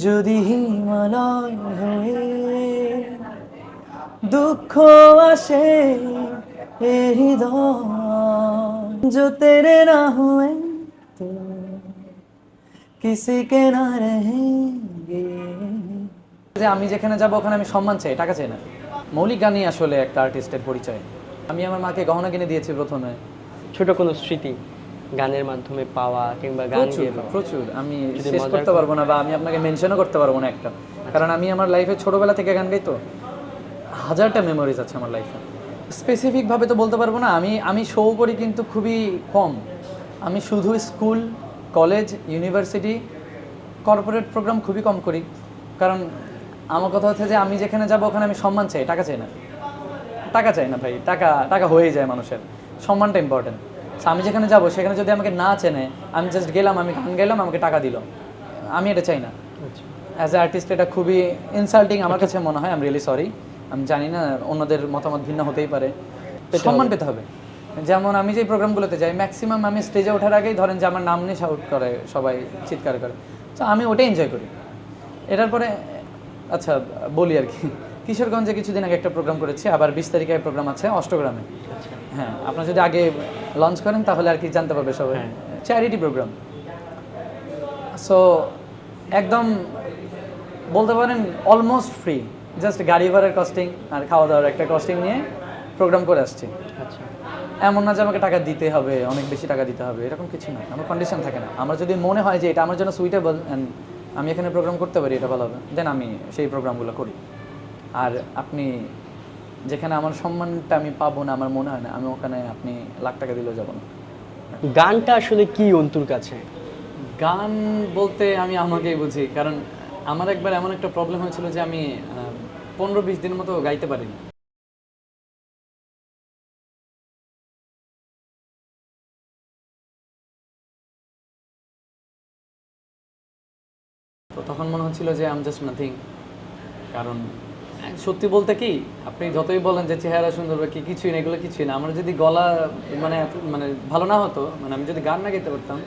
যদি হিমালয় হয়ে दुख आशे ये हृदय जो तेरे ना हुए तो किसी के ना रहेंगे যে আমি যেখানে যাব ওখানে আমি সম্মান চাই, টাকা চাই না। মৌলিক গানই আসলে একটা আর্টিস্টের পরিচয়। আমি আমার মাকে গহনা কিনে দিয়েছি প্রথমে। ছোট কোনো স্মৃতি গানের মাধ্যমে পাওয়া কিংবা গান গেয়ে পাওয়া? প্রচুর। আমি শেষ করতে পারবো না বা আমি আপনাকে মেনশনও করতে পারবো না একটা, কারণ আমি আমার লাইফে ছোটবেলা থেকে গান গাই, তো হাজারটা মেমোরিজ আছে আমার লাইফে। স্পেসিফিকভাবে তো বলতে পারবো না। আমি শো করি কিন্তু খুবই কম। আমি শুধু school, college, university, corporate program খুবই কম করি, কারণ আমার কথা হচ্ছে যে আমি যেখানে যাব ওখানে আমি সম্মান চাই, টাকা চাই না। টাকা চাই না ভাই, টাকা টাকা হয়েই যায় মানুষের, সম্মানটা ইম্পর্টেন্ট। আমি যেখানে যাব সেখানে যদি আমাকে না চেনে, আমি জাস্ট গেলাম, আমি গান গাইলাম, আমাকে টাকা দিল, আমি এটা চাই না। অ্যাজ এ আর্টিস্ট এটা খুবই ইনসাল্টিং আমার কাছে মনে হয়। আমি রিয়েলি সরি। আমি জানি না, অন্যদের মতামত ভিন্ন হতেই পারে। সম্মান পেতে হবে। যেমন আমি যে প্রোগ্রামগুলোতে যাই, ম্যাক্সিমাম আমি স্টেজে ওঠার আগেই ধরেন যে আমার নাম নিয়ে শাউট করে, সবাই চিৎকার করে, তো আমি ওটাই এনজয় করি। এটার পরে আচ্ছা বলি আর কি, কিশোরগঞ্জে কিছুদিন আগে একটা প্রোগ্রাম করেছি, আবার 20 তারিখে প্রোগ্রাম আছে অষ্টগ্রামে। হ্যাঁ, আপনারা যদি আগে লঞ্চ করেন তাহলে আর কি জানতে পারবে সবাই। Charity programme. সো একদম বলতে পারেন অলমোস্ট ফ্রি, জাস্ট গাড়ি ভাড়ার কস্টিং আর খাওয়া দাওয়ার একটা কস্টিং নিয়ে প্রোগ্রাম করে আসছি। আচ্ছা, এমন না যে আমাকে টাকা দিতে হবে, অনেক বেশি টাকা দিতে হবে, এরকম কিছু না। আমার কন্ডিশন থাকে না। আমার যদি মনে হয় যে এটা আমার জন্য সুইটেবল অ্যান্ড আমি এখানে প্রোগ্রাম করতে পারি, এটা ভালো হবে, দেন আমি সেই প্রোগ্রামগুলো করি। আর আপনি যেখানে আমার সম্মানটা আমি পাবো না, আমার মনে হয় না, আমি ওখানে আপনি লাখ টাকা দিলেও যাবো না। গানটা আসলে কি অন্তুর কাছে? গান বলতে আমি আমাকেই বুঝি, কারণ আমার একবার এমন একটা প্রবলেম হয়েছিল যে আমি 15-20 দিনের মতো গাইতে পারিনি। তো তখন মনে হচ্ছিল যে আই এম জাস্ট নাথিং। কারণ সত্যি বলতে কি, আপনি যতই বলেন যে চেহারা সুন্দর বা কি, কিছুই না, এগুলো কিছুই না। আমার যদি গলা মানে মানে ভালো না হতো, মানে আমি যদি গান না গাইতে পারতাম,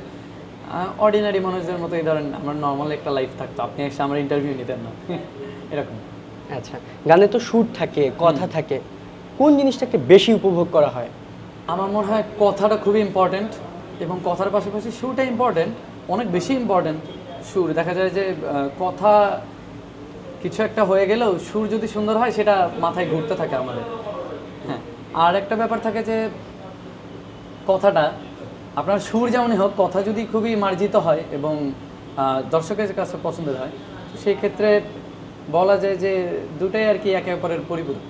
অর্ডিনারি মানুষদের মতোই ধরেন আমার নর্মাল একটা লাইফ থাকতো, আপনি এসে আমার ইন্টারভিউ নিতেন না এরকম। আচ্ছা, গানে তো সুর থাকে, কথা থাকে, কোন জিনিসটাকে বেশি উপভোগ করা হয়? আমার মনে হয় কথাটা খুবই ইম্পর্ট্যান্ট, এবং কথার পাশাপাশি সুরটা ইম্পর্ট্যান্ট, অনেক বেশি ইম্পর্ট্যান্ট। সুর দেখা যায় যে কথা কিছু একটা হয়ে গেলেও সুর যদি সুন্দর হয় সেটা মাথায় ঘুরতে থাকে আমাদের। হ্যাঁ, আর একটা ব্যাপার থাকে যে কথাটা আপনার সুর যেমনই হোক, কথা যদি খুবই মার্জিত হয় এবং দর্শকের কাছে পছন্দের হয়, সেই ক্ষেত্রে বলা যায় যে দুটাই আর কি একে অপরের পরিপূরক।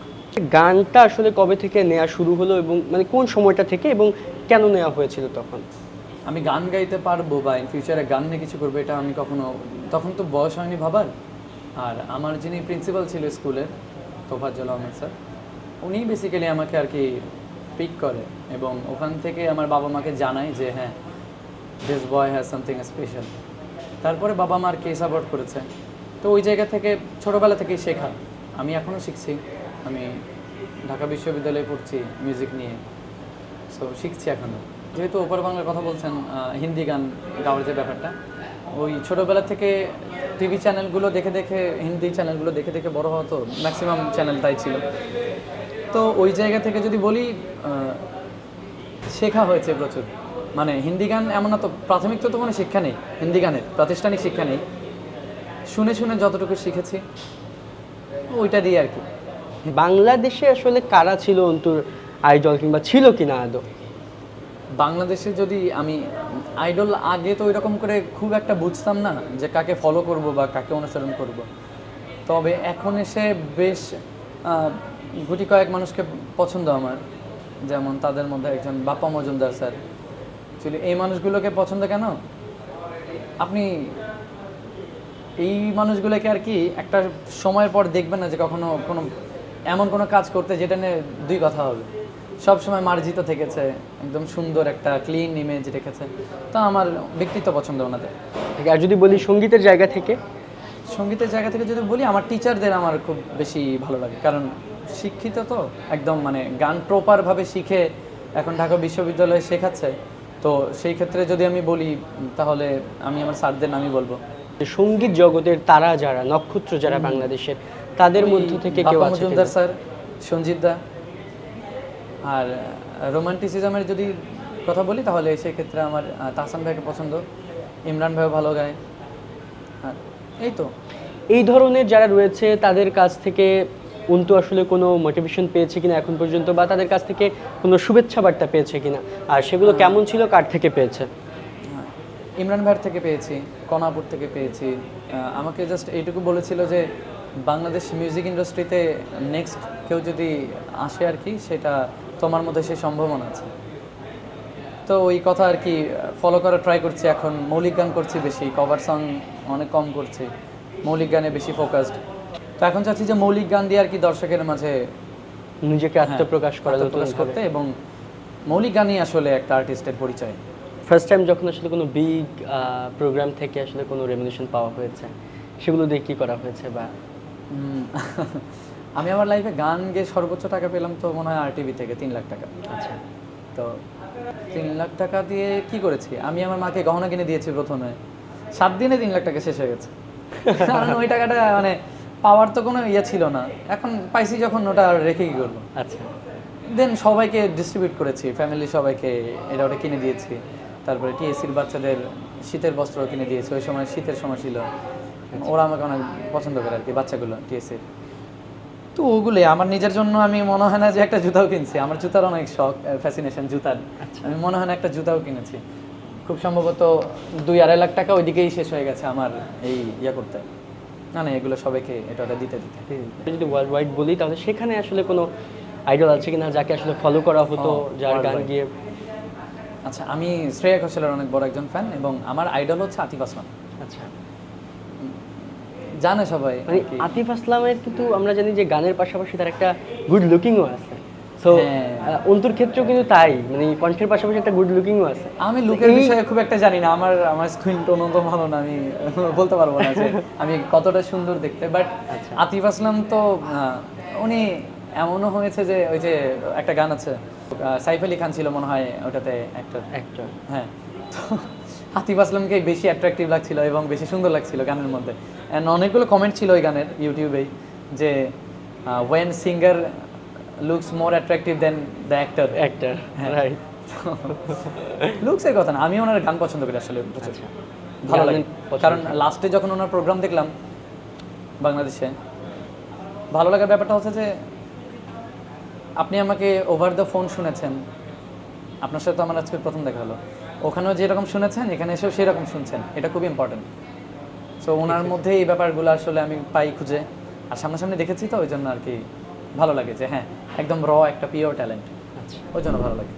গানটা আসলে কবে থেকে নেওয়া শুরু হলো এবং মানে কোন সময়টা থেকে এবং কেন নেওয়া হয়েছিল তখন? আমি গান গাইতে পারবো বা ইন ফিউচারে গান নিয়ে কিছু করবো, এটা আমি কখনো, তখন তো বয়স হয়নি ভাবার। আর আমার যিনি প্রিন্সিপাল ছিল স্কুলের, তোফাজ্জল আহমেদ স্যার, উনি বেসিক্যালি আমাকে আর কি পিক করে, এবং ওখান থেকে আমার বাবা মাকে জানায় যে হ্যাঁ, this boy has something special. তারপরে বাবা মা আর কি সাপোর্ট করেছে। তো ওই জায়গা থেকে ছোটোবেলা থেকেই শেখা। আমি এখনও শিখছি। আমি ঢাকা বিশ্ববিদ্যালয়ে পড়ছি মিউজিক নিয়ে, সো শিখছি এখনও। যেহেতু ওপার বাংলার কথা বলছেন, হিন্দি গান গাওয়ার যে ব্যাপারটা, ওই ছোটোবেলা থেকে টিভি চ্যানেলগুলো দেখে দেখে, হিন্দি চ্যানেলগুলো দেখে দেখে বড় হওয়া, তো ম্যাক্সিমাম চ্যানেল তাই ছিল। তো ওই জায়গা থেকে যদি বলি, শেখা হয়েছে প্রচুর। মানে হিন্দি গান এমন না তো, প্রাথমিক তো কোনো শিক্ষা নেই হিন্দি গানের, প্রাতিষ্ঠানিক শিক্ষা নেই, শুনে শুনে যতটুকু শিখেছি ওইটা দিয়ে আর কি। বাংলাদেশে আসলে কারা ছিল অন্তুর আইডল কিংবা ছিল কিনা আদৌ? বাংলাদেশে যদি আমি আইডল, আগে তো ওইরকম করে খুব একটা বুঝতাম না যে কাকে ফলো করব বা কাকে অনুসরণ করব। তবে এখন এসে বেশ গুটি কয়েক মানুষকে পছন্দ আমার, যেমন তাদের মধ্যে একজন বাপ্পা মজুমদার স্যার। অ্যাকচুয়ালি এই মানুষগুলোকে পছন্দ কেন, আপনি এই মানুষগুলোকে আর কি একটা সময়ের পর দেখবেন না যে কখনো কোনো এমন কোনো কাজ করতে যেটা নিয়ে দুই কথা হবে। সব সময় মার্জিত থেকেছে, একদম সুন্দর একটা ক্লিন ইমেজ রেখেছে। তো আমার ব্যক্তিত্ব পছন্দ ওনাদের। আর যদি বলি সঙ্গীতের জায়গা থেকে? সঙ্গীতের জায়গা থেকে যদি বলি, আমার টিচারদের আমার খুব বেশি ভালো লাগে, কারণ শিক্ষিত তো একদম, মানে গান প্রপারভাবে শিখে এখন ঢাকা বিশ্ববিদ্যালয়ে শেখাচ্ছে। তো সেই ক্ষেত্রে যদি আমি বলি তাহলে আমি আমার স্যারদের নামই বলবো, সঙ্গীত জগতের তারা যারা নক্ষত্র যারা বাংলাদেশের, তাদের মধ্য থেকে কেউ বাপ্পা আছে মজুমদার কিনা? স্যার, সঞ্জীব দা। আর রোমান্টিসিজমের যদি কথা বলি তাহলে সেক্ষেত্রে আমার তাহসান ভাইকে পছন্দ, ইমরান ভাইও ভালো গায়। আর এই তো। এই ধরনের যারা রয়েছে তাদের কাছ থেকে অন্তু আসলে কোনো মোটিভেশন পেয়েছে কিনা এখন পর্যন্ত, বা তাদের কাছ থেকে কোনো শুভেচ্ছা বার্তা পেয়েছে কিনা, আর সেগুলো কেমন ছিল, কার থেকে পেয়েছে? হ্যাঁ, ইমরান ভাইয়ের থেকে পেয়েছি, কণাপুর থেকে পেয়েছি। আমাকে জাস্ট এইটুকু বলেছিল যে বাংলাদেশ মিউজিক ইন্ডাস্ট্রিতে নেক্সট কেউ যদি আসে আর কি, সেটা তোমার মধ্যে সেই সম্ভাবনা আছে। তো ওই কথা আর কি ফলো করা ট্রাই করছি। এখন মৌলিক গান করছি বেশি, কভার সং অনেক কম করছি, মৌলিক গানে বেশি ফোকাসড। তো এখন চাচ্ছি যে মৌলিক গান দিয়ে আর কি দর্শকের মাঝে নিজেকে আত্মপ্রকাশ করা, আত্মপ্রকাশ করতে, এবং মৌলিক গানই আসলে একটা আর্টিস্টের পরিচয়। ফার্স্ট টাইম যখন আসলে কোনো বিগ প্রোগ্রাম থেকে আসলে কোনো রেমুনেশন পাওয়া হয়েছে, সেগুলো দিয়ে কী করা হয়েছে? বা আমি আমার লাইফে গান গেয়ে সর্বোচ্চ টাকা পেলাম তো মনে হয় RTV থেকে 3 লাখ টাকা। আচ্ছা, তো 3 লাখ টাকা দিয়ে কি করেছি, আমি আমার মাকে গহনা কিনে দিয়েছি প্রথমে। 7 দিনে 3 লাখ টাকা শেষ হয়ে গেছে। কারণ ওই টাকাটা মানে পাওয়ার তো কোনো ইয়ে ছিল না, এখন পাইছি যখন ওটা আর রেখে কী করবো। আচ্ছা। দেন সবাইকে ডিস্ট্রিবিউট করেছি, ফ্যামিলি সবাইকে এটা ওটা কিনে দিয়েছি। তারপরে TSCর বাচ্চাদের শীতের বস্ত্র কিনে দিয়েছি, ওই সময় শীতের সময় ছিল। ওরা আমাকে অনেক পছন্দ করে আর কি, বাচ্চাগুলো TSCর। তো ওগুলোই আমার নিজের জন্য আমি মনে হয় না যে একটা জুতাও কিনছি। আমার জুতার অনেক শখ, ফ্যাসিনেশন জুতার। আমি মনে হয় না একটা জুতাও কিনেছি। খুব সম্ভবত 2-2.5 লাখ টাকা ওইদিকেই শেষ হয়ে গেছে আমার এই ইয়ে করতে। না না, এগুলো সবাইকে এটা ওটা দিতে দিতে। যদি ওয়ার্ল্ড ওয়াইড বলি তাহলে সেখানে আসলে কোনো আইডল আছে কিনা যাকে আসলে ফলো করা হতো, যার গান worldwide। গিয়ে? আচ্ছা, আমি শ্রেয়া ঘোষালের অনেক বড় একজন ফ্যান, এবং আমার আইডল হচ্ছে আতিফ আসলাম। আচ্ছা, জানে সবাই মানে আর কি। আতিফ আসলামের কিন্তু আমরা জানি যে গানের পাশাপাশি তার একটা গুড লুকিংও আছে। সো হ্যাঁ। অন্তুর ক্ষেত্রেও কিন্তু তাই, মানে কণ্ঠের পাশাপাশি একটা গুড লুকিংও আছে। আমি লুকের বিষয়ে খুব একটা জানি না, আমার স্ক্রিন টোন তো ভালো না, আমি বলতে পারবো না যে আমি কতটা সুন্দর দেখতে। বাট আতিফ আসলাম তো উনি এমনও হয়েছে যে ওই যে একটা গান আছে, সাইফ আলী খান ছিল মনে হয় ওটাতে একটা একটা হ্যাঁ। তো আতিফ আসলামকে বেশি অ্যাট্রাকটিভ লাগছিল এবং বেশি সুন্দর লাগছিল গানের মধ্যে। অ্যান্ড অনেকগুলো কমেন্ট ছিল ওই গানের ইউটিউবেই যে when singer looks more attractive than the actor. Actor, right. লুকসের কথা না, আমি ওনার গান পছন্দ করি আসলে প্রচুর। আচ্ছা। ভালো গান লাগে, পছন্দ কারণ লাস্টে যখন ওনার প্রোগ্রাম দেখলাম বাংলাদেশে, ভালো লাগার ব্যাপারটা হচ্ছে যে আপনি আমাকে ওভার দ্য ফোন শুনেছেন, আপনার সাথে তো আমার আজকে প্রথম দেখা হলো, ওখানেও যেরকম শুনেছেন এখানে এসেও সেরকম শুনছেন, এটা খুবই ইম্পর্টেন্ট। সো ওনার মধ্যে এই ব্যাপারগুলো আসলে আমি পাই খুঁজে, আর সামনাসামনি দেখেছি তো ওই জন্য আর কি ভালো লাগে যে হ্যাঁ একদম র একটা পিওর ট্যালেন্ট, আচ্ছা। ওই জন্য ভালো লাগে।